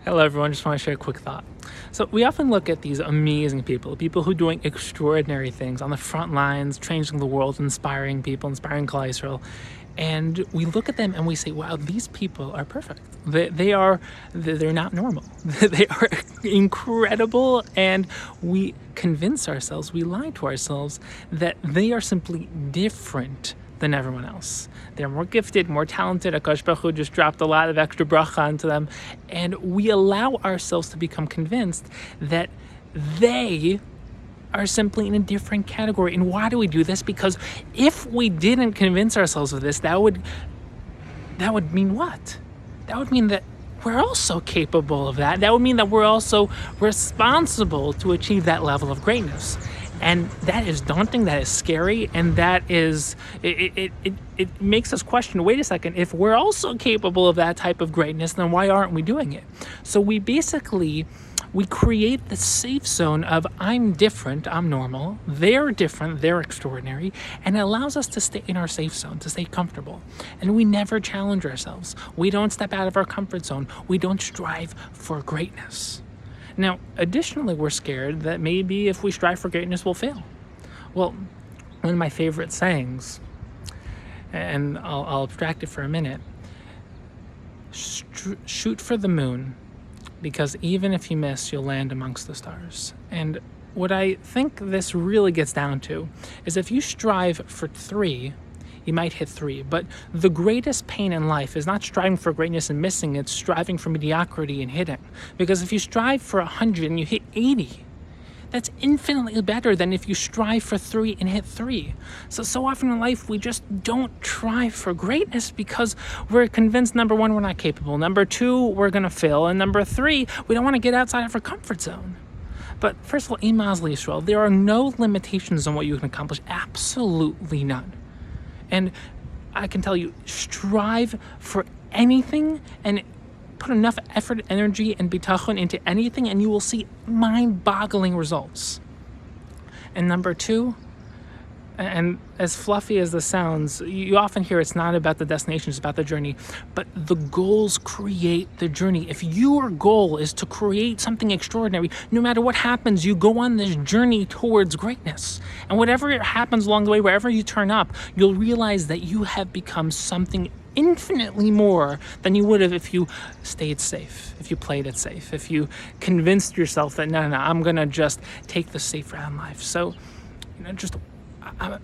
Hello, everyone. Just want to share a quick thought. So, we often look at these amazing people who are doing extraordinary things on the front lines, changing the world, inspiring people, inspiring Klal Yisrael. And we look at them and we say, wow, these people are perfect. They're not normal. They are incredible. And we convince ourselves, we lie to ourselves that they are simply different than everyone else. They're more gifted, more talented. Akash Baruch Hu just dropped a lot of extra bracha onto them. And we allow ourselves to become convinced that they are simply in a different category. And why do we do this? Because if we didn't convince ourselves of this, that would mean what? That would mean that we're also capable of that. That would mean that we're also responsible to achieve that level of greatness. And that is daunting, that is scary, and that is, it makes us question, wait a second, if we're also capable of that type of greatness, then why aren't we doing it? So we create the safe zone of I'm different, I'm normal, they're different, they're extraordinary, and it allows us to stay in our safe zone, to stay comfortable. And we never challenge ourselves. We don't step out of our comfort zone. We don't strive for greatness. Now, additionally, we're scared that maybe if we strive for greatness, we'll fail. Well, one of my favorite sayings, and I'll abstract it for a minute, shoot for the moon, because even if you miss, you'll land amongst the stars. And what I think this really gets down to is if you strive for 3, you might hit 3. But the greatest pain in life is not striving for greatness and missing, it's striving for mediocrity and hitting. Because if you strive for 100 and you hit 80, that's infinitely better than if you strive for 3 and hit 3. So often in life, we just don't try for greatness because we're convinced, number 1, we're not capable. Number 2, we're going to fail. And number 3, we don't want to get outside of our comfort zone. But first of all, Imaz Yisrael, there are no limitations on what you can accomplish. Absolutely none. And I can tell you, strive for anything and put enough effort, energy, and bitachon into anything, and you will see mind-boggling results. And number 2, and as fluffy as this sounds, you often hear it's not about the destination, it's about the journey. But the goals create the journey. If your goal is to create something extraordinary, no matter what happens, you go on this journey towards greatness. And whatever happens along the way, wherever you turn up, you'll realize that you have become something infinitely more than you would have if you stayed safe, if you played it safe, if you convinced yourself that, no, I'm going to just take the safe route in life. So,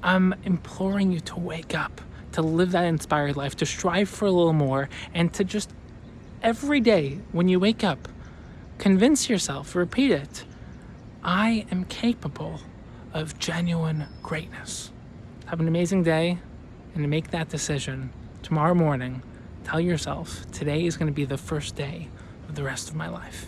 I'm imploring you to wake up, to live that inspired life, to strive for a little more, and to just every day when you wake up, convince yourself, repeat it, I am capable of genuine greatness. Have an amazing day, and to make that decision tomorrow morning, tell yourself, today is going to be the first day of the rest of my life.